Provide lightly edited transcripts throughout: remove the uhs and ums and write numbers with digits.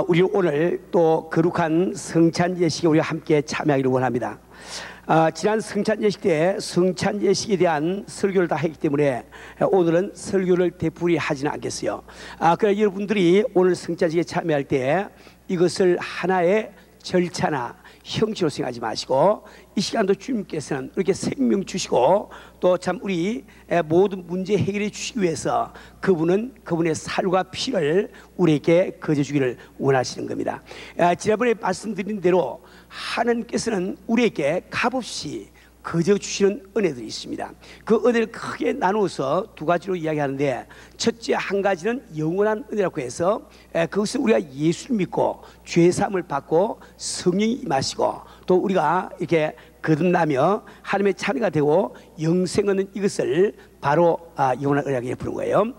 우리 오늘 또 거룩한 성찬 예식에 우리가 함께 참여하기를 원합니다. 지난 성찬 예식 때 성찬 예식에 대한 설교를 다 했기 때문에 오늘은 설교를 되풀이 하지는 않겠어요. 그러나 여러분들이 오늘 성찬 예식에 참여할 때 이것을 하나의 절차나 형식으로 생각하지 마시고, 이 시간도 주님께서는 이렇게 생명 주시고 또 참 우리 모든 문제 해결해 주시기 위해서 그분의 살과 피를 우리에게 거저 주기를 원하시는 겁니다. 지난번에 말씀드린 대로 하나님께서는 우리에게 값없이 거저 주시는 은혜들이 있습니다. 그 은혜를 크게 나누어서 두 가지로 이야기하는데, 첫째 한 가지는 영원한 은혜라고 해서 그것은 우리가 예수를 믿고 죄사함을 받고 성령이 임하시고 또 우리가 이렇게 거듭나며 하나님의 자녀가 되고 영생 얻는 이것을 바로 영원한 은혜라고 부르는 거예요.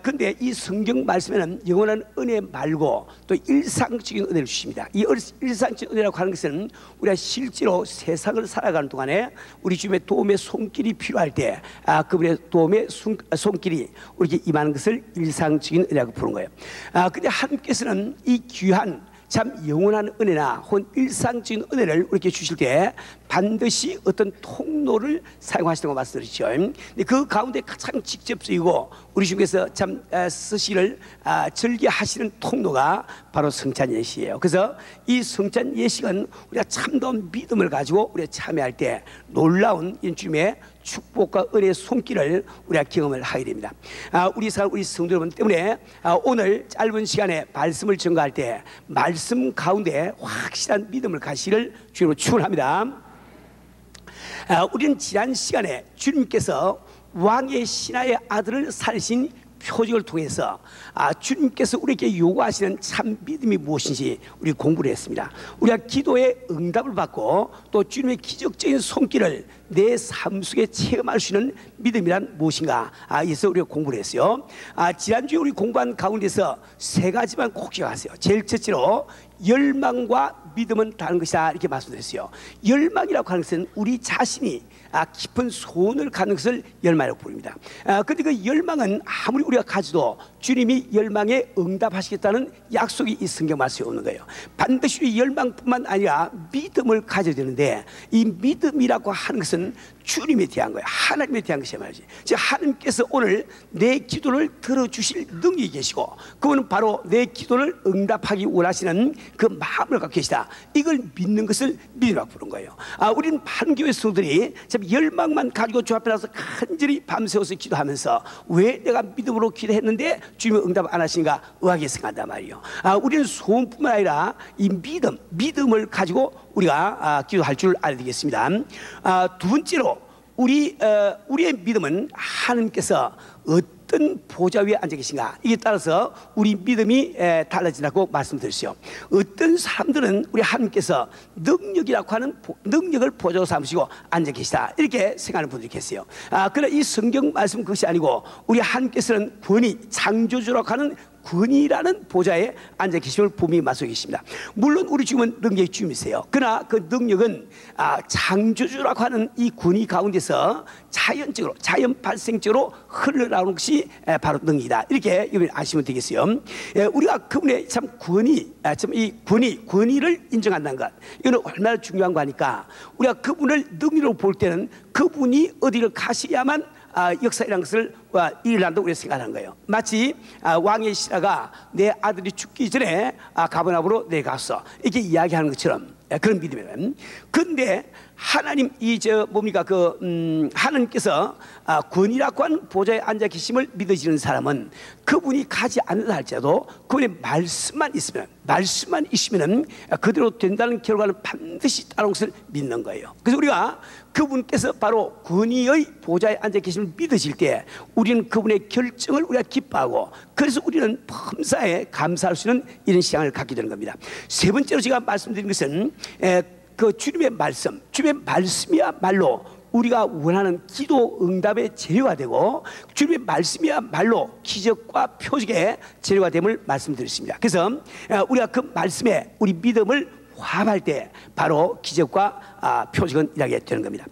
그런데 이 성경 말씀에는 영원한 은혜 말고 또 일상적인 은혜를 주십니다. 이 일상적인 은혜라고 하는 것은 우리가 실제로 세상을 살아가는 동안에 우리 주님의 도움의 손길이 필요할 때 그분의 도움의 손길이 우리에게 임하는 것을 일상적인 은혜라고 부르는 거예요. 그런데 하나님께서는 이 귀한 참 영원한 은혜나 혹은 일상적인 은혜를 우리에게 주실 때 반드시 어떤 통로를 사용하시는 거 말씀드리죠. 그 가운데 가장 직접적이고 우리 중에서 참 쓰시기를 즐겨하시는 통로가 바로 성찬 예식이에요. 그래서 이 성찬 예식은 우리가 참다운 믿음을 가지고 우리가 참여할 때 놀라운 주님의 축복과 은혜의 손길을 우리가 경험을 하게 됩니다. 우리 성도 여러분 때문에 오늘 짧은 시간에 말씀을 전가할 때 말씀 가운데 확실한 믿음을 가시기를 주님으로 축원합니다. 우리는 지난 시간에 주님께서 왕의 신하의 아들을 살리신 표적을 통해서 주님께서 우리에게 요구하시는 참 믿음이 무엇인지 우리 공부를 했습니다. 우리가 기도의 응답을 받고 또 주님의 기적적인 손길을 내 삶 속에 체험할 수 있는 믿음이란 무엇인가, 이래서 우리가 공부를 했어요. 지난주에 우리 공부한 가운데서 세 가지만 꼭 기억하세요. 제일 첫째로 열망과 믿음은 다른 것이다, 이렇게 말씀드렸어요. 열망이라고 하는 것은 우리 자신이 깊은 소원을 갖는 것을 열망이라고 부릅니다. 그런데 그 열망은 아무리 우리가 가져도 주님이 열망에 응답하시겠다는 약속이 이 성경 말씀에 없는 거예요. 반드시 우리 열망뿐만 아니라 믿음을 가져야 되는데, 이 믿음이라고 하는 것은 주님에 대한 거예요. 하나님에 대한 것이야 말이지. 즉 하나님께서 오늘 내 기도를 들어주실 능력이 계시고 그분은 바로 내 기도를 응답하기 원하시는 그 마음을 갖고 계시다, 이걸 믿는 것을 믿음이라고 부르는 거예요. 우리는 반교회 성도들이 참 열망만 가지고 주 앞에 나서 간절히 밤새워서 기도하면서 왜 내가 믿음으로 기도했는데 주님이 응답 안 하시는가 의아하게 생각한단 말이에요. 우리는 소원뿐만 아니라 이 믿음을 가지고 우리가 기도할 줄 알아야 되겠습니다. 두 번째로 우리의 믿음은 하나님께서 어떤 보좌 위에 앉아 계신가, 이에 따라서 우리 믿음이 달라진다고 말씀드렸어요. 어떤 사람들은 우리 하나님께서 능력이라고 하는 능력을 보좌로 삼으시고 앉아 계시다, 이렇게 생각하는 분들이 계세요. 그러나 이 성경 말씀은 그것이 아니고 우리 하나님께서는 권위, 창조주라고 하는 권위라는 보좌에 앉아 계심을 분명히 말씀하고 계십니다. 물론 우리 주님은 능력의 주님이세요. 그러나 그 능력은 창조주라고 하는 이 권위 가운데서 자연적으로, 자연 발생적으로 흘러나오는 것이 바로 능력이다, 이렇게 아시면 되겠어요. 우리가 그분의 참 권위를 인정한다는 것, 이거는 얼마나 중요한 거니까 우리가 그분을 능력으로 볼 때는 그분이 어디를 가셔야만 역사라는 것을 일어난다고 우리가 생각하는 거예요. 마치 왕의 신하가 내 아들이 죽기 전에 가버나움으로 내려갔어, 이렇게 이야기하는 것처럼 그런 믿음이에요. 그런데 하나님 하나님께서 권위라고 하는 보좌에 앉아 계심을 믿어지는 사람은 그분이 가지 않는다 할지라도 그분의 말씀만 있으면 그대로 된다는 결과는 반드시 따라온 것을 믿는 거예요. 그래서 우리가 그분께서 바로 권위의 보좌에 앉아 계심을 믿어질 때 우리는 그분의 결정을 우리가 기뻐하고, 그래서 우리는 범사에 감사할 수 있는 이런 시간을 갖게 되는 겁니다. 세 번째로 제가 말씀드린 것은 그 주님의 말씀이야말로 우리가 원하는 기도 응답의 재료가 되고 주님의 말씀이야말로 기적과 표적의 재료가 됨을 말씀드렸습니다. 그래서 우리가 그 말씀에 우리 믿음을 화합할 때 바로 기적과 표적은 일하게 되는 겁니다.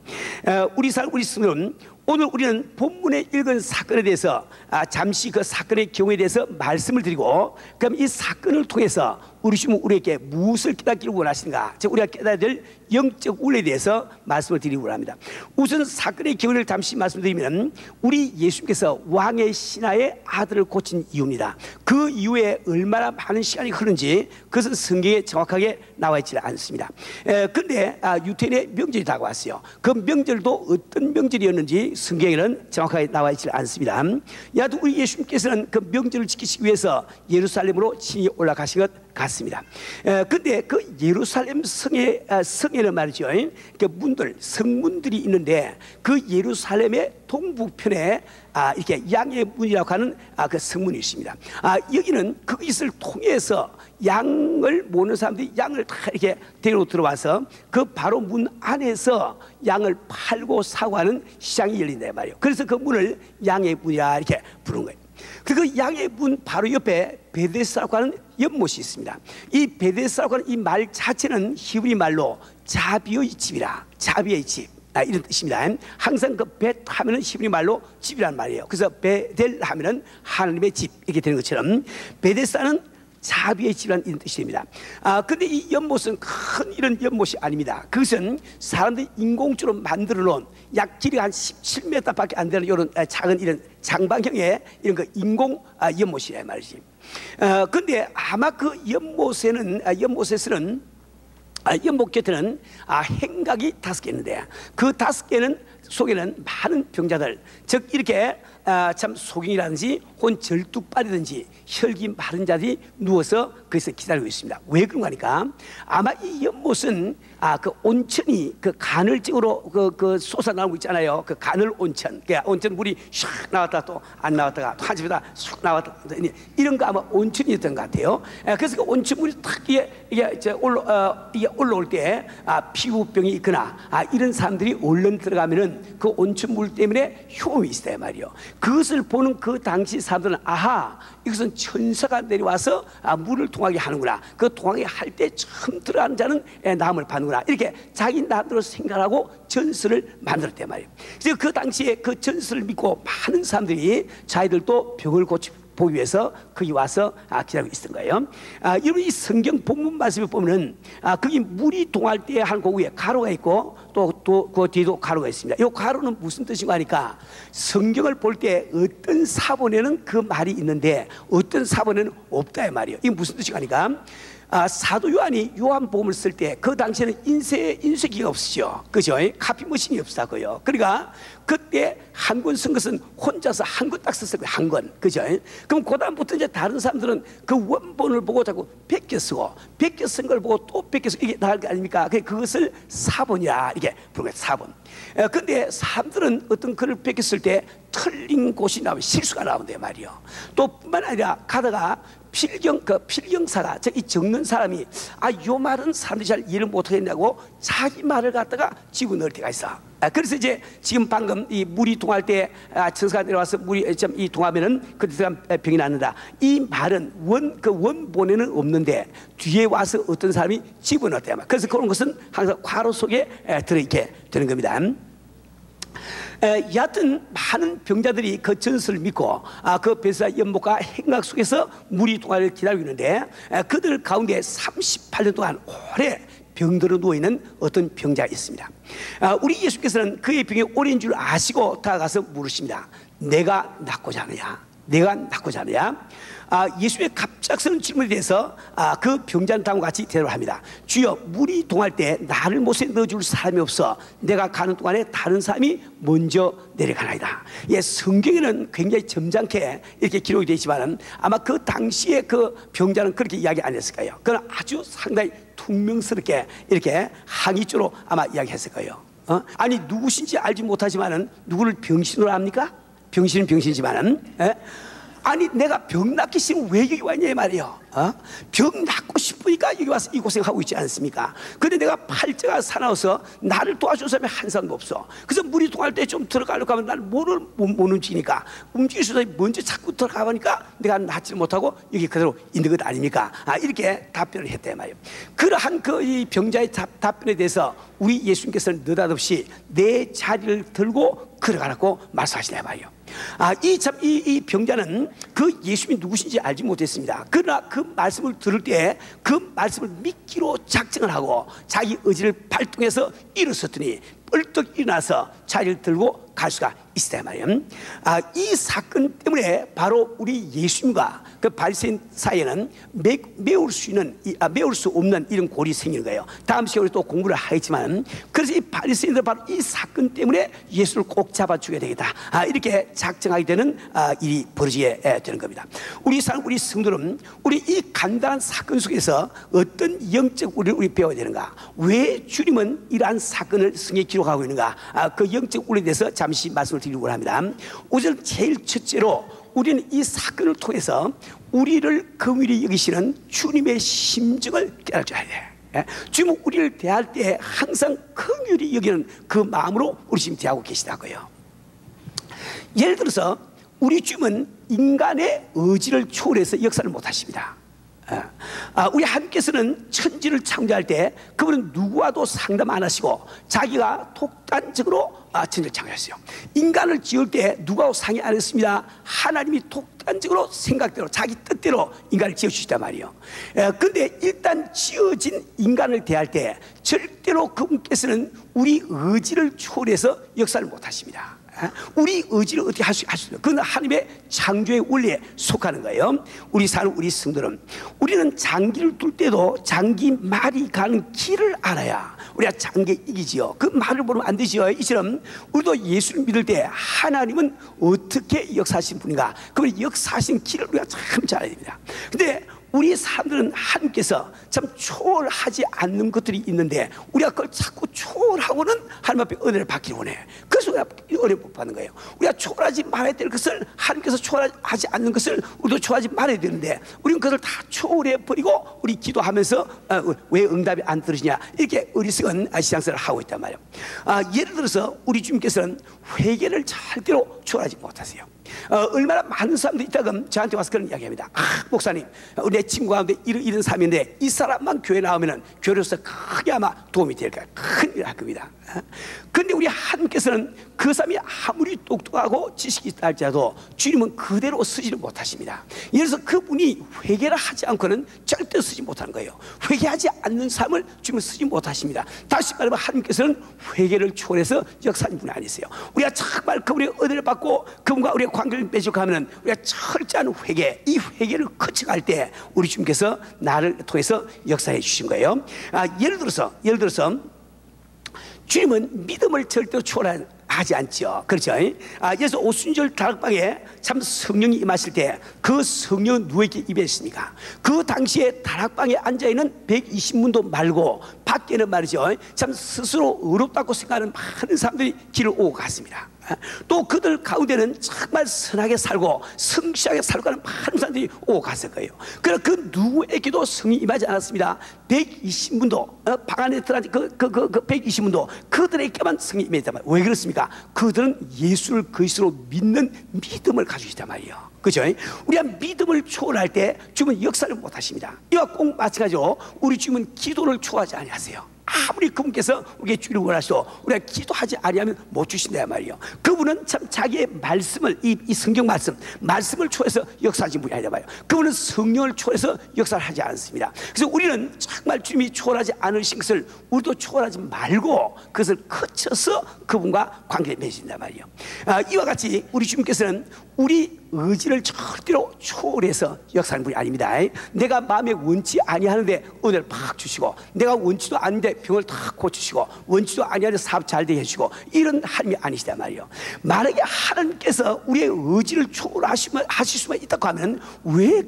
우리 성도는 오늘 우리는 본문에 읽은 사건에 대해서 잠시 그 사건의 경우에 대해서 말씀을 드리고, 그럼 이 사건을 통해서 우리 주님은 우리에게 무엇을 깨닫기를 원하시는가? 즉 우리가 깨달아야 될 영적 원리에 대해서 말씀을 드리기 원합니다. 우선 사건의 경위를 잠시 말씀드리면 우리 예수님께서 왕의 신하의 아들을 고친 이유입니다. 그 이후에 얼마나 많은 시간이 흐른지 그것은 성경에 정확하게 나와 있지 않습니다. 그런데 유태인의 명절이 다가왔어요. 그 명절도 어떤 명절이었는지 성경에는 정확하게 나와 있지 않습니다. 야도 우리 예수님께서는 그 명절을 지키시기 위해서 예루살렘으로 친히 올라가신 것 같습니다. 근데 그 예루살렘 성에는 말이죠, 그 문들, 성문들이 있는데 그 예루살렘의 동북편에 이렇게 양의 문이라고 하는 그 성문이 있습니다. 여기는 그것을 통해서 양을 모는 사람들이 양을 다 이렇게 데리고 들어와서 그 바로 문 안에서 양을 팔고 사고 하는 시장이 열린다 말이에요. 그래서 그 문을 양의 문이라 이렇게 부르는 거예요. 그 양의 문 바로 옆에 베데스다라고 하는 연못이 있습니다. 이 베데스다라고 하는 이 말 자체는 히브리 말로 자비의 집이라, 자비의 집, 이런 뜻입니다. 항상 그 벳 하면은 히브리 말로 집이란 말이에요. 그래서 베델 하면은 하나님의 집 이렇게 되는 것처럼 베데스다는 자비의 집이라는 이런 뜻입니다. 근데 이 연못은 큰 이런 연못이 아닙니다. 그것은 사람들이 인공적으로 만들어 놓은 약 길이가 한 17m 밖에 안 되는 이런 작은 이런 장방형의 이런 그 인공 연못이란 말이지. 근데 아마 그 연못에서는 연못 곁에는 행각이 5개 있는데 그 5개는 속에는 많은 병자들, 즉 이렇게 참 소경이라든지 혹은 절뚝발이든지 혈기 마른 자들이 누워서 거기서 기다리고 있습니다. 왜 그런가 하니까 아마 이 연못은 그 온천이 그 간헐적으로 그 솟아나오고 있잖아요. 그 간헐 온천, 그 온천 물이 샥 나왔다 또 안 나왔다가 또 한 집에다 쑥 나왔다 이런 거 아마 온천이었던 것 같아요. 그래서 그 온천 물이 탁 이게 올라올 때 피부병이 있거나 이런 사람들이 얼른 들어가면은 그 온천 물 때문에 효험이 있어야 말이요. 그것을 보는 그 당시 사람들은 아하, 이것은 천사가 내려와서 물을 통하게 하는구나. 그 통하게 할 때 처음 들어가는 자는 남을 받는구나. 이렇게 자기 나름대로 생각하고 전설을 만들었단 말이에요. 그래서 그 당시에 그 전설을 믿고 많은 사람들이 자기들도 병을 보기 위해서 거기 와서 기다리고 있었던 거예요. 여러분 이 성경 본문 말씀을 보면은 거기 물이 동할 때 한 그 위에 가로가 있고 또 그 뒤에도 가로가 있습니다. 이 가로는 무슨 뜻인가 하니까 성경을 볼 때 어떤 사본에는 그 말이 있는데 어떤 사본에는 없다 이 말이에요. 이게 무슨 뜻인가 하니까 사도 요한이 요한복음을 쓸 때 그 당시에는 인쇄기가 없었죠. 그죠? 카피 머신이 없었고요. 그러니까 그때 한 권 쓴 것은 혼자서 한 권 딱 썼을 거예요. 한 권. 그죠? 그럼 그다음부터 이제 다른 사람들은 그 원본을 보고 자꾸 베껴 쓰고 베껴 쓴 걸 보고 또 베껴 쓰고 이게 나을 거 아닙니까? 그것을 사본이라 이게 부르는 거예요. 사본. 근데 사람들은 어떤 글을 베껴 쓸 때 틀린 곳이 나오면 실수가 나온단 말이에요. 또 뿐만 아니라 가다가 필경사가 이 적는 사람이 요 말은 사람들이 잘 이해를 못하겠냐고 자기 말을 갖다가 집어넣을 때가 있어. 그래서 이제 지금 방금 이 물이 동할 때 천사가 내려와서 물이 좀 이 동하면은 그때 들어간 병이 낫는다. 이 말은 원본에는 없는데 뒤에 와서 어떤 사람이 집어넣었다. 그래서 그런 것은 항상 괄호 속에 들어있게 되는 겁니다. 여하튼 많은 병자들이 그 전설을 믿고 그 베스다 연못과 행각 속에서 물이 동하기를 기다리고 있는데 그들 가운데 38년 동안 오래 병들어 누워있는 어떤 병자가 있습니다. 우리 예수께서는 그의 병이 오래인 줄 아시고 다가가서 물으십니다. 내가 낫고자 하느냐? 내가 낫고자 하느냐? 예수의 갑작스러운 질문에 대해서 그 병자는 다음과 같이 대답을 합니다. 주여, 물이 동할 때 나를 못에 넣어줄 사람이 없어 내가 가는 동안에 다른 사람이 먼저 내려가나이다. 성경에는 굉장히 점잖게 이렇게 기록이 되어 있지만 아마 그 당시에 그 병자는 그렇게 이야기 안 했을 거예요. 그건 아주 상당히 퉁명스럽게 이렇게 항의조로 아마 이야기했을 거예요. 아니 누구신지 알지 못하지만은 누구를 병신으로 합니까? 병신은 병신이지만은 아니 내가 병 낫기 싫으면 왜 여기 왔냐 말이에요. 병 낫고 싶으니까 여기 와서 이 고생하고 있지 않습니까? 근데 내가 팔자가 사나워서 나를 도와줄 사람이 한 사람도 없어. 그래서 물이 동할 때 좀 들어가려고 하면 나는 못 움직이니까 움직일 수 없으니 먼저 자꾸 들어가 보니까 내가 낫지 못하고 여기 그대로 있는 것 아닙니까? 이렇게 답변을 했단 말이에요. 그러한 이 병자의 답변에 대해서 우리 예수님께서는 느닷없이 내 자리를 들고 걸어가라고 말씀하시단 말이에요. 이 병자는 그 예수님이 누구신지 알지 못했습니다. 그러나 그 말씀을 들을 때 그 말씀을 믿기로 작정을 하고 자기 의지를 발동해서 일어섰더니 벌떡 일어나서 자리를 들고 갈 수가 있었단 말이에요. 이 사건 때문에 바로 우리 예수님과 그 바리새인 사이에는 메울 수 없는 이런 골이 생기는 거예요. 다음 시간에 또 공부를 하겠지만, 그래서 이 바리새인들 바로 이 사건 때문에 예수를 꼭 잡아 죽여야 되겠다, 이렇게 작정하게 되는 일이 벌어지게 되는 겁니다. 우리 성도는 우리 이 간단한 사건 속에서 어떤 영적 우리를 배워야 되는가, 왜 주님은 이러한 사건을 성경에 기록하고 있는가, 그 영적 우리에 대해서 잠시 말씀을 드리려고 합니다. 우선 제일 첫째로 우리는 이 사건을 통해서 우리를 긍휼히 여기시는 주님의 심정을 깨달아줘야 돼. 주님은 우리를 대할 때 항상 긍휼히 여기는 그 마음으로 우리 지금 대하고 계시다고요. 예를 들어서 우리 주님은 인간의 의지를 초월해서 역사를 못하십니다. 우리 하나님께서는 천지를 창조할 때 그분은 누구와도 상담 안 하시고 자기가 독단적으로 천지를 창조했어요. 인간을 지을 때 누구하고 상의 안 했습니다. 하나님이 독단적으로 생각대로 자기 뜻대로 인간을 지어주시단 말이에요. 그런데 일단 지어진 인간을 대할 때 절대로 그분께서는 우리 의지를 초월해서 역사를 못하십니다. 우리 의지를 어떻게 할 수 있어요? 그건 하나님의 창조의 원리에 속하는 거예요. 우리 성도는 우리는 장기를 둘 때도 장기 말이 가는 길을 알아야 우리가 장기에 이기지요. 그 말을 모르면 안 되지요. 이처럼 우리도 예수를 믿을 때 하나님은 어떻게 역사하신 분인가, 그분의 역사하신 길을 우리가 참 잘 알아야 됩니다. 근데 우리 사람들은 하나님께서 참 초월하지 않는 것들이 있는데 우리가 그걸 자꾸 초월하고는 하나님 앞에 은혜를 받기를 원해. 그래서 우리가 은혜를 못 받는 거예요. 우리가 초월하지 말아야 될 것을, 하나님께서 초월하지 않는 것을 우리도 초월하지 말아야 되는데 우리는 그것을 다 초월해버리고 우리 기도하면서 왜 응답이 안 들으시냐, 이렇게 어리석은 신앙생활을 하고 있단 말이에요. 예를 들어서 우리 주님께서는 회개를 절대로 초월하지 못하세요. 얼마나 많은 사람들이 있다면 저한테 와서 그런 이야기합니다. 목사님, 내 친구 가운데 이런 사람인데 이 사람만 교회 나오면 교회로서 크게 아마 도움이 될 거야. 큰 일을 할 겁니다. 그런데 우리 하나님께서는 그 사람이 아무리 똑똑하고 지식이 있다 할지라도 주님은 그대로 쓰지를 못하십니다. 예를 들어서 그분이 회개를 하지 않고는 절대 쓰지 못하는 거예요. 회개하지 않는 사람을 주님은 쓰지 못하십니다. 다시 말하면 하나님께서는 회개를 초월해서 역사하는 분이 아니세요. 우리가 정말 그분의 은혜를 받고 그분과 우리의 관계를 맺고 하면 우리가 철저한 회개, 이 회개를 거쳐갈 때 우리 주님께서 나를 통해서 역사해 주신 거예요. 예를 들어서 주님은 믿음을 절대로 초월하지 않죠. 그렇죠? 그래서 오순절 다락방에 참 성령이 임하실 때 그 성령은 누구에게 임했습니까? 그 당시에 다락방에 앉아있는 120문도 말고 밖에는 말이죠, 참 스스로 어렵다고 생각하는 많은 사람들이 길을 오고 갔습니다. 또 그들 가운데는 정말 선하게 살고 성실하게 살고 하는 많은 사람들이 오고 갔을 거예요. 그러나 그 누구에게도 성이 임하지 않았습니다. 120문도 방 안에 들어간 그 120문도 그들에게만 성이 임했단 말이에요. 왜 그렇습니까? 그들은 예수를 그리스도로 믿는 믿음을 가지고 있단 말이에요. 그죠? 우리가 믿음을 초월할 때 주님은 역사를 못 하십니다. 이와 꼭 마찬가지로 우리 주님은 기도를 초월하지 아니하세요. 아무리 그분께서 우리에게 주기를 원하셔도 우리가 기도하지 아니하면 못 주신다 말이에요. 그분은 참 자기의 말씀을, 이 성경 말씀을 초월해서 역사하신 분이 아니다 말이에요. 그분은 성령을 초월해서 역사를 하지 않습니다. 그래서 우리는 정말 주님이 초월하지 않으신 것을 우리도 초월하지 말고 그것을 거쳐서 그분과 관계를 맺으신단 말이에요. 이와 같이 우리 주님께서는 우리 의지를 절대로 초월해서 역사하는 분이 아닙니다. 내가 마음에 원치 아니하는데 은혜를 팍 주시고, 내가 원치도 않는데 병을 탁 고치시고, 원치도 아니하는데 사업 잘 되게 해주시고, 이런 하나님이 아니시단 말이에요. 만약에 하나님께서 우리의 의지를 초월하실 수만 있다고 하면 왜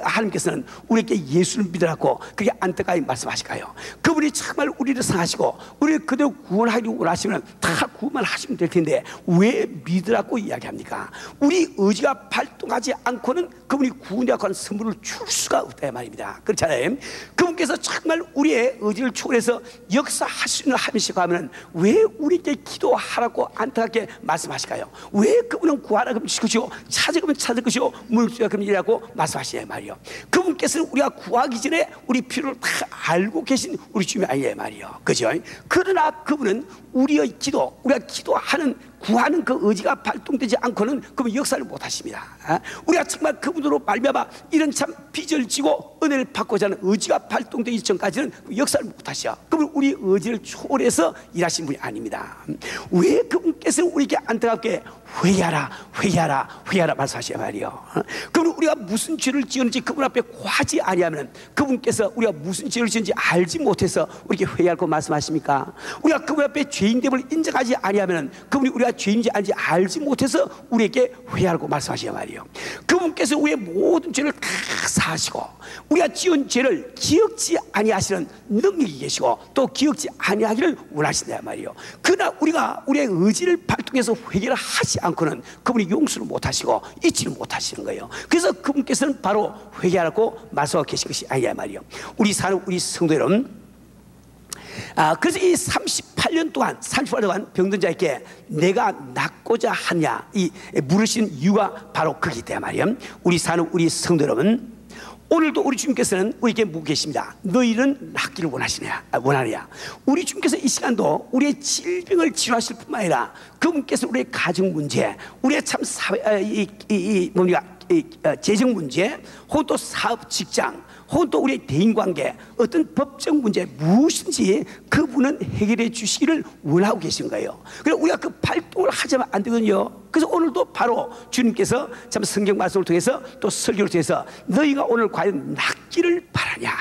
하나님께서는 우리에게 예수를 믿으라고 그게 안타까이 말씀하실까요? 그분이 정말 우리를 사랑하시고 우리를 그대로 구원하기를 원하시면 다 구원만 하시면 될 텐데 왜 믿으라고 이야기합니까? 우리 의지가 발동하지 않고는 그분이 구원이라고 하는 선물을 줄 수가 없다 말입니다. 그렇잖아요. 그분께서 정말 우리의 의지를 초월해서 역사하시는 하시고 하면 왜 우리에게 기도하라고 안타깝게 말씀하실까요? 왜 그분은 구하라 그러면 주시고 찾으면 찾을 것이고 물주라 그러면 이라고 말씀하시냐 말이요. 그분께서는 우리가 구하기 전에 우리 필요를 다 알고 계신 우리 주님이 아니냐 말이요. 그죠? 그러나 그분은 우리의 기도, 우리가 기도하는 구하는 그 의지가 발동되지 않고는 그분 역사를 못 하십니다. 우리가 정말 그분으로 말미암아 이런 참 빚을 지고 은혜를 받고자 하는 의지가 발동되기 전까지는 역사를 못 하셔. 그분 우리 의지를 초월해서 일하신 분이 아닙니다. 왜 그분께서 우리에게 안타깝게 회개하라 회개하라 회개하라 말씀하시냐 말이요. 그분 우리가 무슨 죄를 지었는지 그분 앞에 구하지 아니하면 그분께서 우리가 무슨 죄를 지었는지 알지 못해서 우리에게 회개하라고 말씀하십니까? 우리가 그분 앞에 죄인됨을 인정하지 아니하면 그분이 우리가 죄인인지 알지 못해서 우리에게 회개하라고 말씀하시냐 말이요. 그분께서 우리의 모든 죄를 다 사하시고 우리가 지은 죄를 기억지 아니하시는 능력이 계시고 또 기억지 아니하기를 원하신다 말이요. 그러나 우리가 우리의 의지를 발동해서 회개를 하지 않고는 그분이 용서를 못하시고 잊지를 못하시는 거예요. 그래서 그분께서는 바로 회개하라고 말씀하고 계신 것이 아니냐 말이요. 우리 사는 우리 성도 여러분, 그래서 이 38년 동안 병든 자에게 내가 낫고자 하냐 이 물으신 이유가 바로 그기 때문에 말이에요. 우리 사는 우리 성도 여러분, 오늘도 우리 주님께서는 우리에게 묻고 계십니다. 너희는 낫기를 원하느냐? 우리 주님께서 이 시간도 우리의 질병을 치료하실 뿐만 아니라 그분께서 우리의 가정 문제, 우리의 참 재정 문제, 혹은 또 사업 직장, 혹은 또 우리의 대인관계, 어떤 법적 문제 무엇인지 그분은 해결해 주시기를 원하고 계신 거예요. 그래서 우리가 그 발동을 하자면 안 되거든요. 그래서 오늘도 바로 주님께서 참 성경 말씀을 통해서 또 설교를 통해서 너희가 오늘 과연 낫기를 바라냐,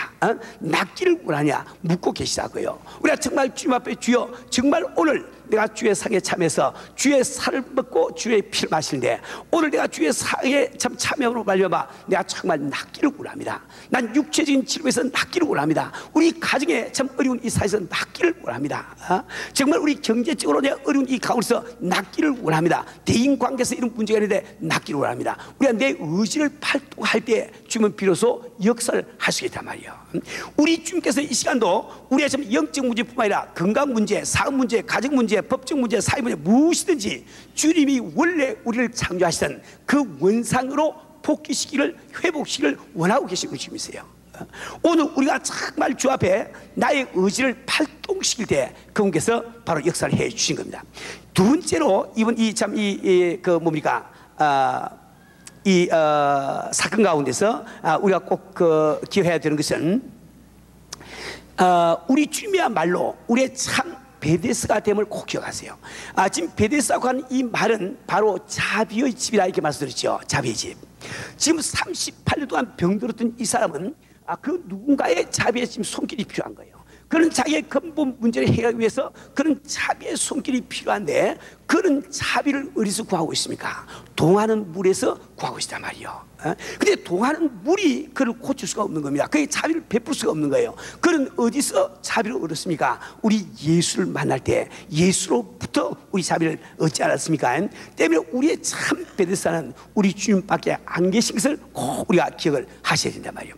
낫기를 원하냐 묻고 계시다고요. 우리가 정말 주님 앞에 주여 정말 오늘 내가 주의 상에 참여해서 주의 살을 먹고 주의 피를 마시는데 오늘 내가 주의 상에 참 참여로 말미암아 내가 정말 낫기를 원합니다. 난 육체적인 질병에서 낫기를 원합니다. 우리 가정에 참 어려운 이 사회에서 낫기를 원합니다. 정말 우리 경제적으로 내가 어려운 이 가운데서 낫기를 원합니다. 대인관계에서 이런 문제가 있는데 낫기를 원합니다. 우리가 내 의지를 발동할 때 주님은 비로소 역사를 할 수 있단 말이에요. 우리 주님께서 이 시간도 우리의 참 영적 문제뿐만 아니라 건강 문제, 사업 문제, 가정 문제, 법적 문제, 사회 문제 무엇이든지 주님이 원래 우리를 창조하시던 그 원상으로 복귀시키기를 회복시키기를 원하고 계신 우리 주님이세요. 오늘 우리가 정말 주 앞에 나의 의지를 발동시킬 때 그분께서 바로 역사를 해 주신 겁니다. 두 번째로 이번 사건 가운데서 우리가 꼭 기억해야 되는 것은 우리 주님이야말로 우리의 참 베데스가 됨을 꼭 기억하세요. 지금 베데스라고 하는 이 말은 바로 자비의 집이라 이렇게 말씀드렸죠. 자비의 집. 지금 38년 동안 병들었던 이 사람은 그 누군가의 자비의 지금 손길이 필요한 거예요. 그런 자기의 근본 문제를 해결하기 위해서 그런 자비의 손길이 필요한데 그런 자비를 어디서 구하고 있습니까? 동하는 물에서 구하고 있단 말이에요. 근데 동하는 물이 그를 고칠 수가 없는 겁니다. 그의 자비를 베풀 수가 없는 거예요. 그는 어디서 자비를 얻었습니까? 우리 예수를 만날 때 예수로부터 우리 자비를 얻지 않았습니까? 때문에 우리의 참 베데스다는 우리 주님밖에 안 계신 것을 꼭 우리가 기억을 하셔야 된단 말이에요.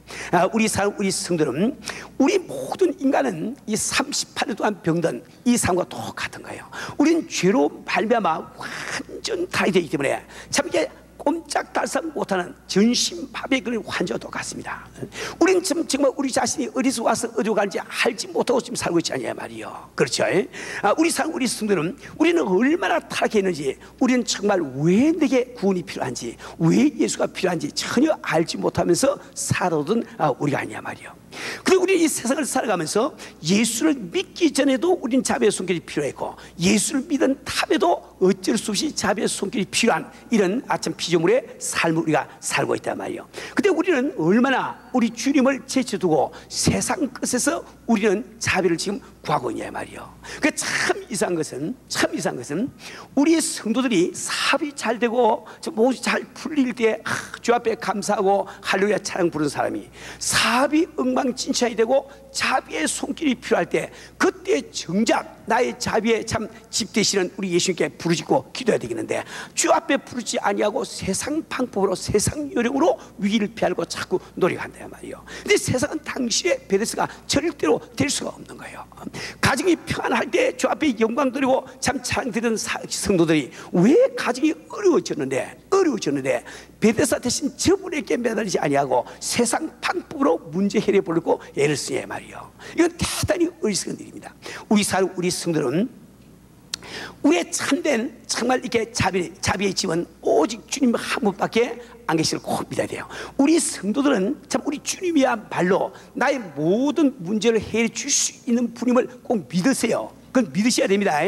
우리 성도는 우리 모든 인간은 이 38년 동안 병든 이 삶과 똑같은 거예요. 우리는 죄로 말미암아 완전 탈이 되기 때문에 참 이게 꼼짝달싹 못하는 전신마비에 걸린 환자와 똑같습니다. 우리는 정말 우리 자신이 어디서 와서 어디로 가는지 알지 못하고 지금 살고 있지 않냐 말이에요. 그렇죠? 우리 성도는 우리는 얼마나 타락해 있는지, 우리는 정말 왜 내게 구원이 필요한지, 왜 예수가 필요한지 전혀 알지 못하면서 살아오던 우리가 아니냐 말이에요. 그리고 우리 이 세상을 살아가면서 예수를 믿기 전에도 우리는 자비의 손길이 필요했고, 예수를 믿은 탑에도 어쩔 수 없이 자비의 손길이 필요한 이런 참 피조물의 삶을 우리가 살고 있단 말이에요. 근데 우리는 얼마나 우리 주님을 제쳐두고 세상 끝에서 우리는 자비를 지금 구하고 있냐 말이에요. 그 참 이상한 것은 우리 성도들이 사업이 잘 되고 모두 잘 풀릴 때 주 앞에 감사하고 할렐루야 찬양 부르는 사람이 사업이 엉망진창이 되고 자비의 손길이 필요할 때 그때 정작 나의 자비에 참 집 되시는 우리 예수님께 부르짖고 기도해야 되겠는데 주 앞에 부르지 아니하고 세상 방법으로 세상 요령으로 위기를 피하려고 자꾸 노력한단 말이에요. 근데 세상은 당신의 베데스가 절대로 될 수가 없는 거예요. 가정이 평안할 때 주 앞에 영광 드리고 참 찬양 드리는 성도들이 왜 가정이 어려워졌는데 베데스다 대신 저분에게 매달리지 아니하고 세상 방법으로 문제 해결해 보려고 애를 쓰냐 말이에요. 이건 대단히 어리석은 일입니다. 우리 성도는 우리의 참된 정말 이렇게 자비의 집은 오직 주님 한 분밖에 안 계시를 꼭 믿어야 돼요. 우리 성도들은 참 우리 주님이야말로 나의 모든 문제를 해결해 줄 수 있는 분임을 꼭 믿으세요. 그건 믿으셔야 됩니다.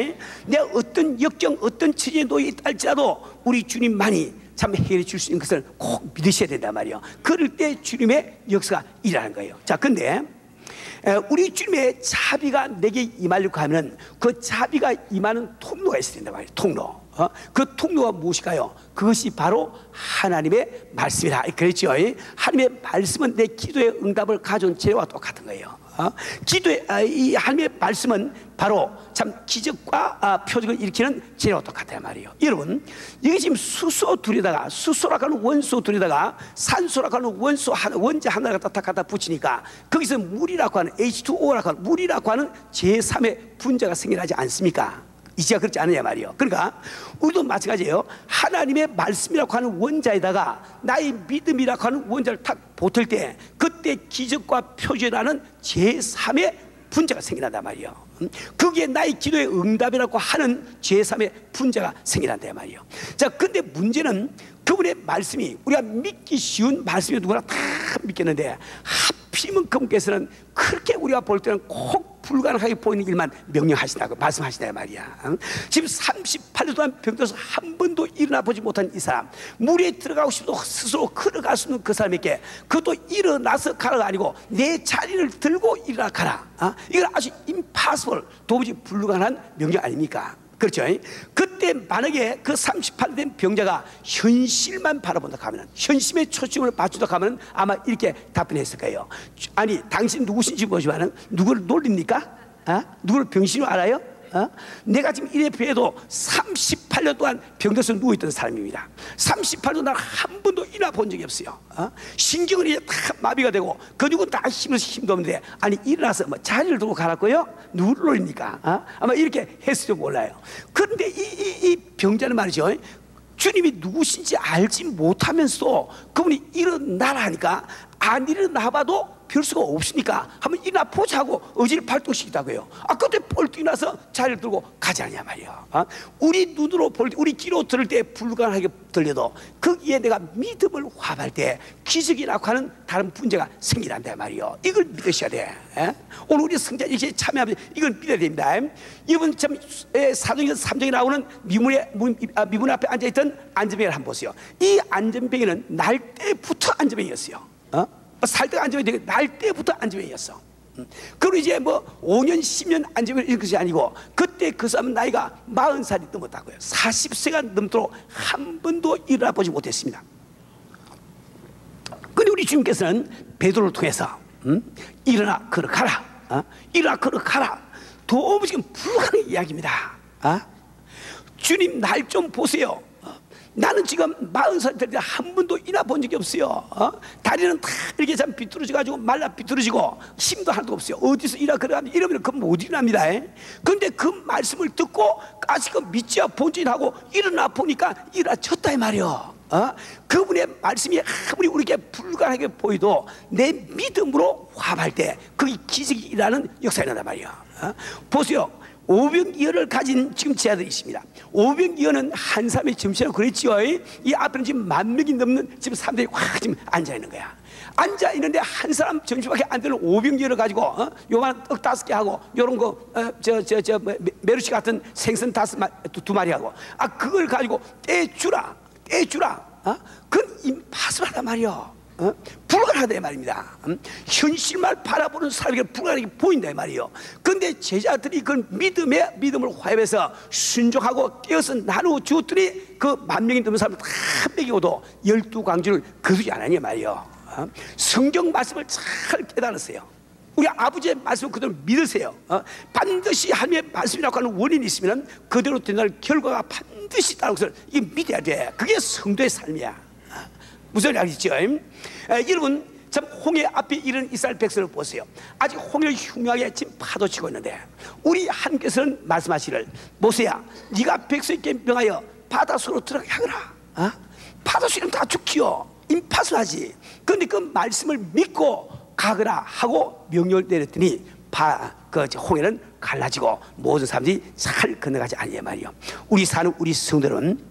내가 어떤 역경, 어떤 처지에 놓여 있다 할지라도 우리 주님만이 참 해결해 줄 수 있는 것을 꼭 믿으셔야 된단 말이에요. 그럴 때 주님의 역사가 일어나는 거예요. 자, 근데 우리 주님의 자비가 내게 임하려고 하면 그 자비가 임하는 통로가 있어야 된단 말이에요. 통로. 그 통로가 무엇일까요? 그것이 바로 하나님의 말씀이라 그랬죠. 하나님의 말씀은 내 기도의 응답을 가져온 재료와 똑같은 거예요. 기도의 이 하나님의 말씀은 바로 참 기적과 표적을 일으키는 재료와 똑같단 말이에요. 여러분, 이게 지금 수소라고 하는 원소 둘에다가 산소라고 하는 원자 하나를 갖다 붙이니까 거기서 물이라고 하는 H2O라고 하는 물이라고 하는 제3의 분자가 생겨나지 않습니까? 이제야 그렇지 않느냐 말이에요. 그러니까 우리도 마찬가지예요. 하나님의 말씀이라고 하는 원자에다가 나의 믿음이라고 하는 원자를 탁 보탤 때 그때 기적과 표적이라는 제3의 분자가 생겨난단 말이에요. 그게 나의 기도의 응답이라고 하는 제3의 분자가 생겨난단 말이에요. 자, 근데 문제는 그분의 말씀이 우리가 믿기 쉬운 말씀이 누구나 다 믿겠는데 하필이면 그분께서는 그렇게 우리가 볼 때는 꼭 불가능하게 보이는 일만 명령하신다고 말씀하시다 말이야. 지금 38년 동안 병들어서 한 번도 일어나 보지 못한 이 사람, 물에 들어가고 싶어도 스스로 걸어갈 수 없는 그 사람에게 그것도 일어나서 가라가 아니고 내 자리를 들고 일어나 가라. 이건 아주 impossible, 도무지 불가능한 명령 아닙니까? 그렇죠? 그때 만약에 그 38년 된 병자가 현실만 바라본다 하면, 현실의 초점을 맞춘다 하면 아마 이렇게 답변했을 거예요. 아니, 당신 누구신지 모르지만 누구를 놀립니까? 누구를 병신으로 알아요? 내가 지금 이래 뵈도 38년 동안 병들어서 누워있던 사람입니다. 38년 동안 한 번도 일어나 본 적이 없어요. 신경은 이제 다 마비가 되고 근육은 다 힘도 없는데, 아니 일어나서 뭐 자리를 두고 가라고요? 누구를 놀립니까? 아마 이렇게 했을지도 몰라요. 그런데 이 병자는 말이죠, 주님이 누구신지 알지 못하면서 그분이 일어나라 하니까 안 일어나봐도 별 수가 없으니까 한번 일어나 보자고 의지를 발동시키다고요. 그때 뻘떡 일어나서 자리를 들고 가지 않냐 말이에요. 우리 눈으로 볼 때, 우리 귀로 들을 때 불가능하게 들려도 거기에 내가 믿음을 화합할 때 기적이라고 하는 다른 분자가 생기란다 말이에요. 이걸 믿으셔야 돼. 오늘 우리 성자 이렇게 참여하면 이걸 믿어야 됩니다. 이번 참 사도행전 3장에 나오는 미문 앞에 앉아있던 안전병이를 한번 보세요. 이 안전병이는 날 때부터 안전병이었어요. 살 때가 안전병이 날 때부터 안전병이었어. 그리고 이제 뭐 5년 10년 안전병 이런 것이 아니고 그때 그 사람은 나이가 40살이 넘었다고요. 40세가 넘도록 한 번도 일어나 보지 못했습니다. 그런데 우리 주님께서는 베드로를 통해서 일어나 걸어가라, 일어나 걸어가라, 도무지 불가능한 이야기입니다. 주님 날 좀 보세요. 나는 지금 40살 될 때 한 번도 일어나 본 적이 없어요. 다리는 다 이렇게 참 비뚤어져가지고 말라 비뚤어지고 힘도 하나도 없어요. 어디서 일어나 그러면 이러면 그건 못 일어납니다. 그런데 그 말씀을 듣고 아직은 믿지야 본진하고 일어나 보니까 일어나졌다 이 말이요. 그분의 말씀이 아무리 우리에게 불가능하게 보여도 내 믿음으로 화합할 때 그게 기적이 일어나는 역사가 일어난단 말이에요. 보세요. 오병이어를 가진 지금 제자들이 있습니다. 오병이어는 한 사람의 점심이라고 그랬지요. 이 앞에는 지금 10,000명이 넘는 지금 사람들이 확 지금 앉아 있는 거야. 앉아 있는데 한 사람 점심밖에 안 되는 오병이어를 가지고 요만 떡 5개 하고 요런 거 메르시 같은 생선 2마리 하고 그걸 가지고 떼주라. 그건 임파서하단 말이요. 불가능하다 말입니다. 현실만 바라보는 사람에게 불가능하게 보인다 말이에요. 그런데 제자들이 그 믿음을 화합해서 순종하고 깨어서 나누어 주었더니 그 10,000명이 넘는 사람을 다 먹이고도 12광주를 거두지 않았냐 말이에요. 성경 말씀을 잘 깨달았어요. 우리 아버지의 말씀을 그대로 믿으세요. 반드시 하나님의 말씀이라고 하는 원인이 있으면 그대로 된다는 결과가 반드시 따라오는 것을 이게 믿어야 돼. 그게 성도의 삶이야. 무슨 말이죠? 여러분, 참 홍해 앞에 이른 이스라엘 백성을 보세요. 아직 홍해를 흉흉하게 지금 파도치고 있는데 우리 하나님께서는 말씀하시기를, 모세야, 네가 백성에게 명하여 바닷속으로 들어가게 하거라. 파도치면 다 죽지요. 임파서하지. 그런데 그 말씀을 믿고 가거라 하고 명령을 내렸더니 홍해는 갈라지고 모든 사람들이 잘 건너가지 않냐 말이요. 우리 사는 우리 성도는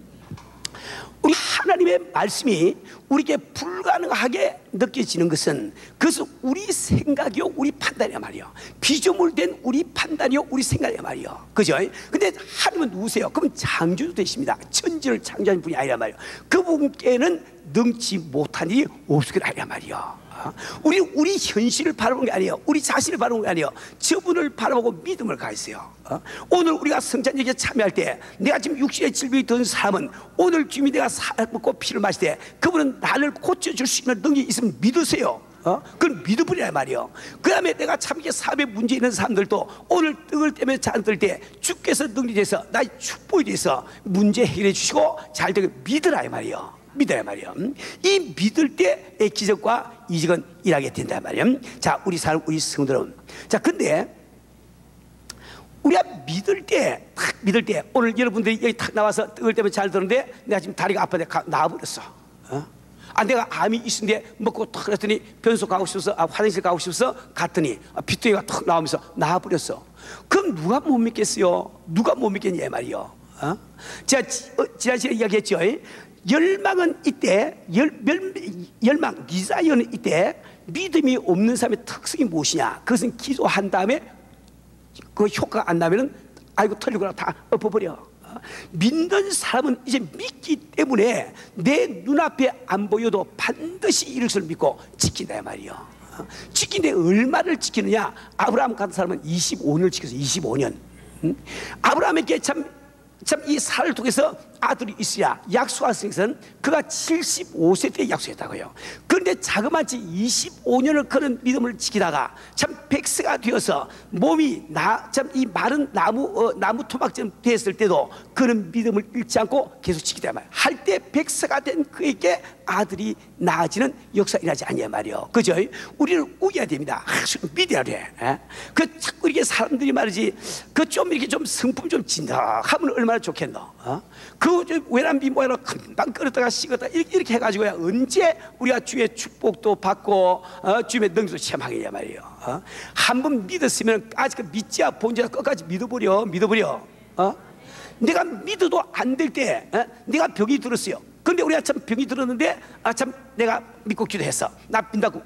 우리 하나님의 말씀이 우리에게 불가능하게 느껴지는 것은 그것은 우리 생각이요 우리 판단이야 말이요. 피조물된 우리 판단이요 우리 생각이야 말이요. 그죠? 근데 하나님은 누구세요? 그럼 창조주 되십니다. 천지를 창조한 분이 아니란 말이요. 그분께는 능치 못한 일이 없을 게 아니란 말이요. 우리 현실을 바라보는 게 아니에요. 우리 자신을 바라보는 게 아니에요. 저분을 바라보고 믿음을 가졌어요. 오늘 우리가 성찬예식에 참여할 때 내가 지금 육신의 질병이 든 사람은 오늘 주님이 내가 살을 먹고 피를 마실 때 그분은 나를 고쳐줄 수 있는 능력이 있으면 믿으세요. 그걸 믿어버리란 말이에요. 그 다음에 내가 참 이게 사업에 문제 있는 사람들도 오늘 떡을 떼며 잔들 때 주께서 능력이 돼서 나의 축복이 돼서 문제 해결해 주시고 잘 되게 믿으라 이 말이에요. 믿어야 말이에요. 이 믿을 때의 기적과 이적은 일하게 된단 말이에요. 자, 우리 사람 우리 성도는 자, 근데 우리가 믿을 때 오늘 여러분들이 여기 탁 나와서 떡을 떼면 잘 들었는데 내가 지금 다리가 아파서 나와버렸어. 내가 암이 있는데 먹고 탁 그랬더니 변소 가고 싶어서 화장실 가고 싶어서 갔더니 피투기가 탁 나오면서 나와버렸어. 그럼 누가 못 믿겠어요? 누가 못 믿겠냐 말이요. 제가 지난 시간에 이야기했죠. 열망은 이때 열망 디자이어는 이때 믿음이 없는 사람의 특성이 무엇이냐? 그것은 기도한 다음에 그 효과가 안 나면은 아이고 털리거나 다 엎어버려. 믿는 사람은 이제 믿기 때문에 내 눈앞에 안 보여도 반드시 이룰 것을 믿고 지킨다 말이요. 지킨데 얼마를 지키느냐? 아브라함 같은 사람은 25년을 지켰어. 25년. 아브라함에게 참 이 사를 통해서 아들이 있어야 약속한 것은 그가 75세 때 약속했다고요. 그런데 자그마치 25년을 그런 믿음을 지키다가 참 100세가 되어서 몸이 참 이 마른 나무 토막처럼 됐을 때도 그런 믿음을 잃지 않고 계속 지키다 말이야. 할 때 100세가 된 그에게 아들이 낳아지는 역사 일하지 않냐 말이요. 그죠? 우리는 우겨야 됩니다. 믿어야 돼. 그 자꾸 이렇게 사람들이 말이지 그 좀 이렇게 좀 성품 좀 진득하면 얼마나 좋겠노. 그 외람비 모양으로 금방 끓었다가 식었다 이렇게 해가지고야 언제 우리가 주의 축복도 받고 주의 능력도 체험하겠냐 말이에요. 한번 믿었으면 아직 믿지야 본지야 끝까지 믿어버려. 내가 믿어도 안 될 때 내가 병이 들었어요. 근데 우리가 참 병이 들었는데 참 내가 믿고 기도했어. 나 믿다고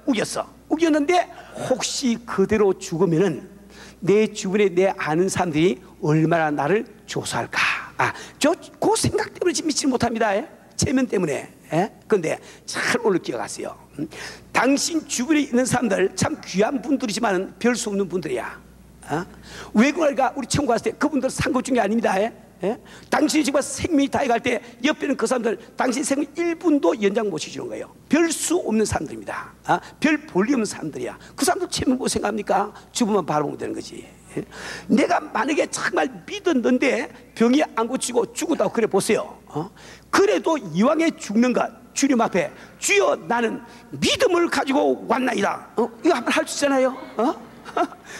우겼는데 혹시 그대로 죽으면은 내 주변에 내 아는 사람들이 얼마나 나를 조사할까? 그 생각 때문에 지금 믿지 못합니다. 체면 때문에. 그런데 잘 오늘 기억하세요. 당신 주변에 있는 사람들 참 귀한 분들이지만 별 수 없는 분들이야. 외국을 가 우리 천국 갔을 때 그분들 상급 중에 아닙니다. 당신이 지금 생명이 다해갈 때 옆에는 그 사람들 당신 생명 1분도 연장 못 시켜주는 거예요. 별 수 없는 사람들입니다. 별 볼리 없는 사람들이야. 그 사람들 체면 뭐 생각합니까? 주부만 바라보면 되는 거지. 내가 만약에 정말 믿었는데 병이 안 고치고 죽었다고 그래 보세요. 그래도 이왕에 죽는 것 주님 앞에 주여 나는 믿음을 가지고 왔나이다. 이거 한번 할 수 있잖아요.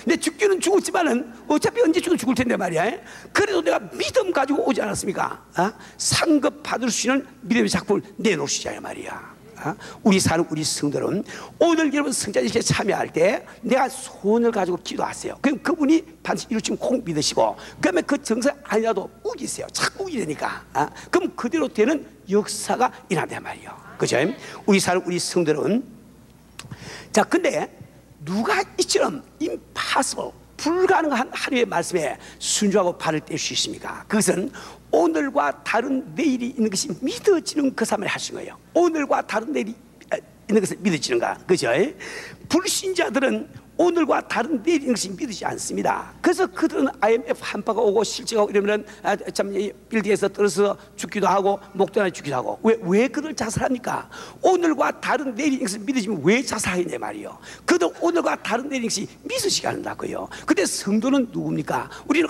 내 죽기는 죽었지만은 어차피 언제쯤 죽을 텐데 말이야. 그래도 내가 믿음 가지고 오지 않았습니까? 상급 받을 수 있는 믿음의 작품을 내놓으시자 말이야. 우리 사는 우리 성도는 오늘 여러분 성찬예식에 참여할 때 내가 소원을 가지고 기도하세요. 그럼 그분이 반드시 이루시면 꼭 믿으시고 그다음에 그 정상 아니라도 우기세요. 자꾸 우기되니까 그럼 그대로 되는 역사가 일어난단 말이에요. 그죠? 우리 사는 우리 성도는 자 근데 누가 이처럼 impossible 불가능한 하나님의 말씀에 순종하고 발을 뗄 수 있습니까? 그것은 오늘과 다른 내일이 있는 것이 믿어지는 그 삶을 하신 거예요. 오늘과 다른 내일이 있는 것을 믿어지는가? 그죠? 불신자들은 오늘과 다른 내일이 있는 것이 믿어지지 않습니다. 그래서 그들은 IMF 한파가 오고 실직하고 이러면 참 빌딩에서 떨어져서 죽기도 하고 목돈에 죽기도 하고 왜 그들 자살합니까? 오늘과 다른 내일이 있는 것을 믿어지면 왜 자살하겠냐 말이요. 그들 오늘과 다른 내일이 있는 것이 믿어지지 않는다고요. 근데 성도는 누굽니까? 우리는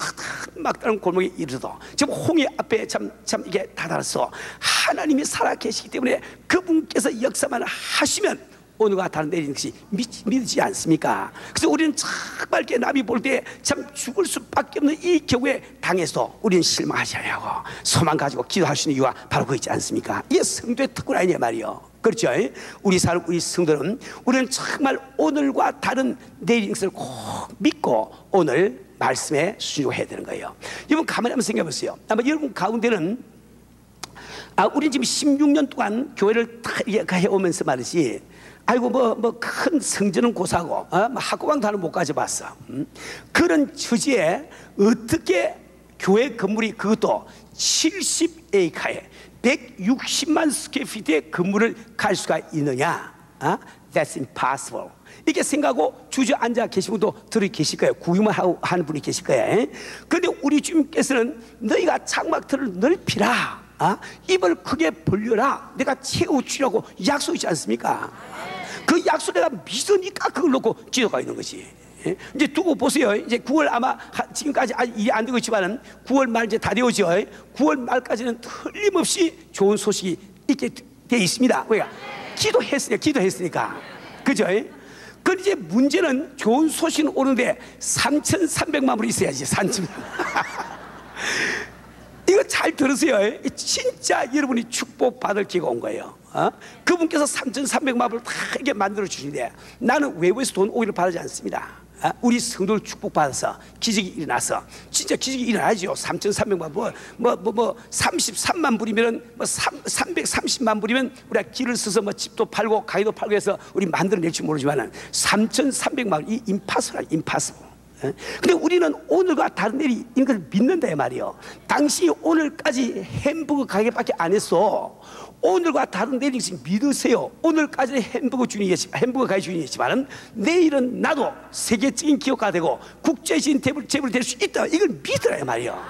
막다른 골목에 이르러도 지금 홍해 앞에 참 이게 다다라서 하나님이 살아계시기 때문에 그분께서 역사만 하시면 오늘과 다른 내일인 것이 믿지 않습니까? 그래서 우리는 정말 남이 볼 때 참 죽을 수밖에 없는 이 경우에 당해서 우리는 실망하지 않냐고 소망 가지고 기도할 수 있는 이유가 바로 그거 있지 않습니까? 이게 성도의 특권 아니냐 말이요. 그렇죠? 우리 사람, 우리 성도는 우리는 정말 오늘과 다른 내일 인생을 꼭 믿고 오늘 말씀에 순종해야 되는 거예요. 여러분 가만히 한번 생각해 보세요. 아마 여러분 가운데는 우리는 지금 16년 동안 교회를 다 해오면서 말이지, 아이고 뭐 큰 성전은 고사고 뭐 학고방도 하나 못 가져봤어. 그런 처지에 어떻게 교회 건물이, 그것도 70에이카에 160만 스퀘어피트의 건물을 갈 수가 있느냐? That's impossible. 이렇게 생각하고 주저앉아 계신 분도 들어 계실 거예요. 구경만 하는 분이 계실 거예요. 그런데 우리 주님께서는 너희가 장막터를 넓히라, 입을 크게 벌려라, 내가 채워주라고 약속이지 않습니까? 그 약속 내가 믿으니까 그걸 놓고 기도가 있는 것이. 이제 두고 보세요. 이제 9월 아마 지금까지 아직 일이 안 되고 있지만은 9월 말 이제 다 되어죠. 9월 말까지는 틀림없이 좋은 소식이 있게 돼 있습니다. 그러니까 기도했으니까. 그죠? 그런데 이제 문제는 좋은 소식은 오는데 3,300만 불이 있어야지. 3,000. 이거 잘 들으세요. 진짜 여러분이 축복받을 기회가 온 거예요. 그분께서 3,300만 불을 다 이렇게 만들어 주시는데 나는 외부에서 돈 오기를 바라지 않습니다. 우리 성도를 축복받아서 기적이 일어나서, 진짜 기적이 일어나죠. 3,300만 불, 뭐 33만 불이면, 뭐 330만 불이면 우리가 길을 써서 뭐 집도 팔고 가게도 팔고 해서 우리 만들어낼지 모르지만은 3,300만 불, 이 임파서블. 근데 우리는 오늘과 다른 내일이 있는 걸 믿는다 말이요. 당신이 오늘까지 햄버거 가게밖에 안 했어. 오늘과 다른 내일이 믿으세요. 오늘까지는 햄버거 가게 주인이지만 내일은 나도 세계적인 기업가가 되고 국제적인 재벌이 될 수 있다. 이걸 믿으라 말이요.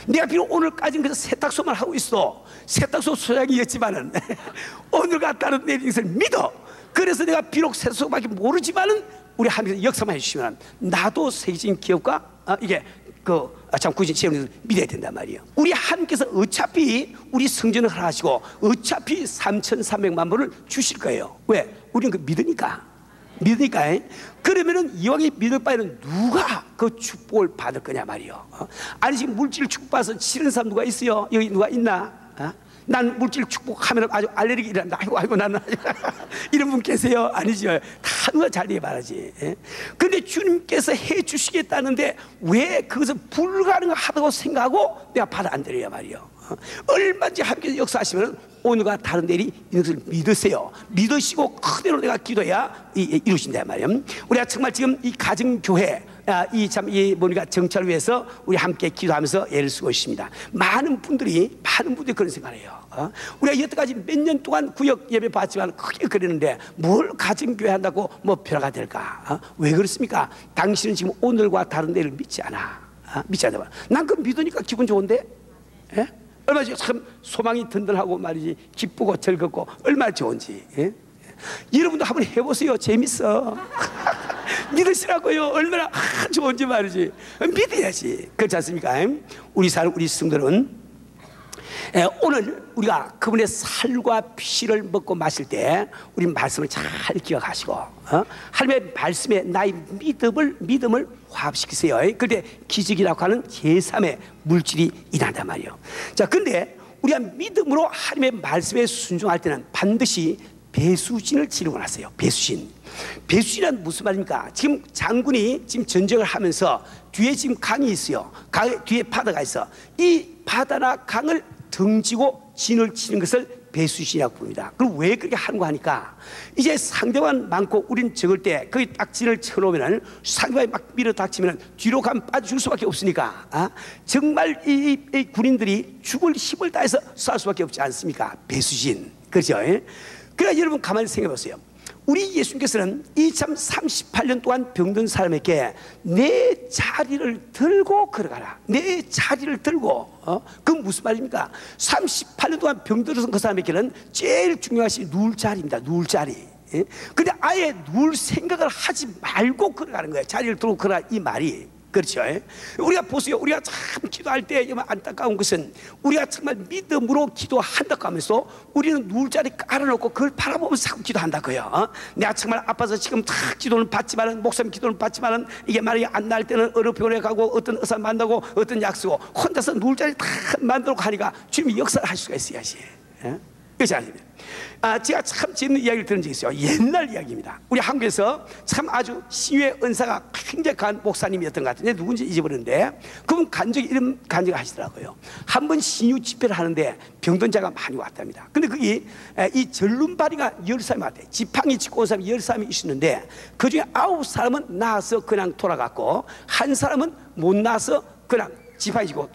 내가 비록 오늘까지는 그래서 세탁소만 하고 있어. 세탁소 소장이었지만은 오늘과 다른 내일 인생을 믿어. 그래서 내가 비록 세탁소밖에 모르지만은 우리 하나님께서 역사만 해주시면 나도 세계적인 기업가, 이게 참 구신 체험을 믿어야 된단 말이에요. 우리 하나님께서 어차피 우리 성전을 허락하시고 어차피 3,300만 불을 주실 거예요. 왜? 우리는 그 믿으니까. 그러면은 이왕에 믿을 바에는 누가 그 축복을 받을 거냐 말이에요. 아니 지금 물질 축복받아서 싫은 사람 누가 있어요? 여기 누가 있나? 난 물질 축복하면 아주 알레르기 일어난다. 아이고 나는 이런 분 계세요? 아니죠. 다 누가 잘 되게 말하지. 그런데 주님께서 해 주시겠다는데 왜 그것을 불가능하다고 생각하고 내가 받아 안 드려야 말이요. 얼마든지 함께 역사하시면 오늘과 다른 내일이 있는 것을 믿으세요. 믿으시고 그대로 내가 기도해야 이루신다 말이에요. 우리가 정말 지금 이 가정교회, 이 정찰을 위해서 우리 함께 기도하면서 애를 쓰고 있습니다. 많은 분들이 그런 생각을 해요. 우리가 여태까지 몇 년 동안 구역 예배 받지만 크게 그랬는데 뭘 가정교회 한다고 뭐 변화가 될까? 왜 그렇습니까? 당신은 지금 오늘과 다른 내일을 믿지 않아. 난 그거 믿으니까 기분 좋은데? 예? 얼마나 참 소망이 든든하고 말이지, 기쁘고 즐겁고 얼마나 좋은지. 예? 여러분도 한번 해보세요. 재밌어. 믿으시라고요. 얼마나 좋은지 말이지. 믿어야지. 그렇지 않습니까? 우리 성도는 오늘 우리가 그분의 살과 피를 먹고 마실 때 우리 말씀을 잘 기억하시고 하나님의 말씀에 나의 믿음을 화합시키세요. 그때 기적이라고 하는 제3의 물질이 일어난단 말이에요. 자, 근데 우리가 믿음으로 하나님의 말씀에 순종할 때는 반드시 배수진을 지르고 나서요. 배수진은 무슨 말입니까? 지금 장군이 지금 전쟁을 하면서 뒤에 지금 강이 있어요. 뒤에 바다가 있어. 이 바다나 강을 등지고 진을 치는 것을 배수진이라고 부릅니다. 그럼 왜 그렇게 하는가 하니까 이제 상대방 많고 우린 적을 때 거기 딱 진을 쳐놓으면 상대방이 막 밀어닥치면 뒤로 가면 빠져줄 수밖에 없으니까 정말 이 군인들이 죽을 힘을 다해서 쏴 수밖에 없지 않습니까? 배수진. 그렇죠? 그러니까 여러분 가만히 생각해 보세요. 우리 예수님께서는 이 참 38년 동안 병든 사람에게 내 자리를 들고 걸어가라. 내 자리를 들고. 그건 무슨 말입니까? 38년 동안 병들어서 그 사람에게는 제일 중요한 것이 누울 자리입니다. 누울 자리. 근데 아예 누울 생각을 하지 말고 걸어가는 거예요. 자리를 들고 걸어라, 이 말이. 그렇죠? 우리가 보세요. 우리가 참 기도할 때 안타까운 것은 우리가 정말 믿음으로 기도한다고 하면서 우리는 누울 자리 깔아놓고 그걸 바라보면서 자꾸 기도한다고요. 내가 정말 아파서 지금 다 기도는 받지만은, 목사님 기도는 받지만은 이게 말이 안 날 때는 어느 병원에 가고 어떤 의사 만나고 어떤 약 쓰고 혼자서 누울 자리 다 만들고 하니까 주님이 역사를 할 수가 있어야지. 그렇지 않습니까? 제가 참 재밌는 이야기를 들은 적이 있어요. 옛날 이야기입니다. 우리 한국에서 참 아주 신유의 은사가 굉장히 강한 목사님이었던 것 같은데 누군지 잊어버렸는데 그분 간증 이런 간증을 하시더라고요. 한 번 신유 집회를 하는데 병든 자가 많이 왔답니다. 근데 거기 이 절름발이가 10사람이 왔대요. 지팡이 짚고 온 사람이 10사람이 있었는데 그 중에 9사람은 나아서 그냥 돌아갔고 한 사람은 못 나아서 그냥 지팡이 짚고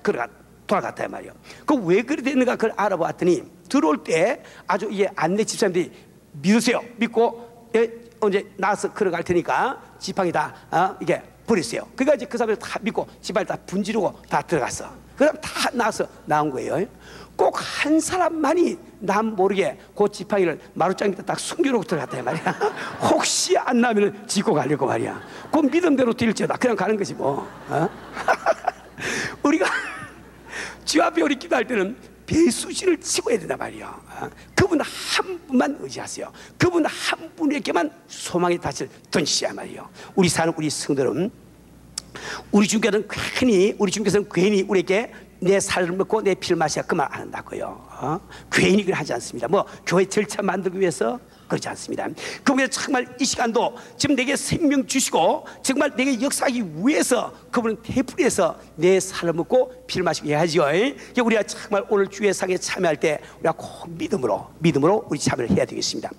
돌아갔다 말이에요. 그 왜 그렇게 됐는가 그걸 알아봤더니 들어올 때 아주 이게 안내 집사님들이 믿으세요. 믿고 언제 나와서 걸어갈 테니까 지팡이 다 이게 버렸어요. 그러니까 이제 그 사람들 다 믿고 지팡이 다 분지르고 다 들어갔어. 그 사람 다 나와서 나온 거예요. 꼭 한 사람만이 남 모르게 그 지팡이를 마루장에 딱 숨겨놓고 들어갔다 말이야. 혹시 안 나면 짚고 가려고 말이야. 그 믿음대로 될지어다 그냥 가는 거지 뭐. 우리가 주 앞에 우리 기도할 때는 배수진을 치고 해야 된단 말이에요. 그분 한 분만 의지하세요. 그분 한 분에게만 소망의 닻을 던지셔야 말이에요. 우리 사는 우리 성도는 우리 주께서는 괜히 우리에게 내 살을 먹고 내 피를 마셔야 그 말 안 한다고요. 괜히 그걸 하지 않습니다. 뭐 교회 절차 만들기 위해서 그렇지 않습니다. 그분께서 정말 이 시간도 지금 내게 생명 주시고 정말 내게 역사하기 위해서 그분은 태풀이해서 내 살을 먹고 피를 마시게 해야죠. 우리가 정말 오늘 주의 상에 참여할 때 우리가 꼭 믿음으로 우리 참여를 해야 되겠습니다.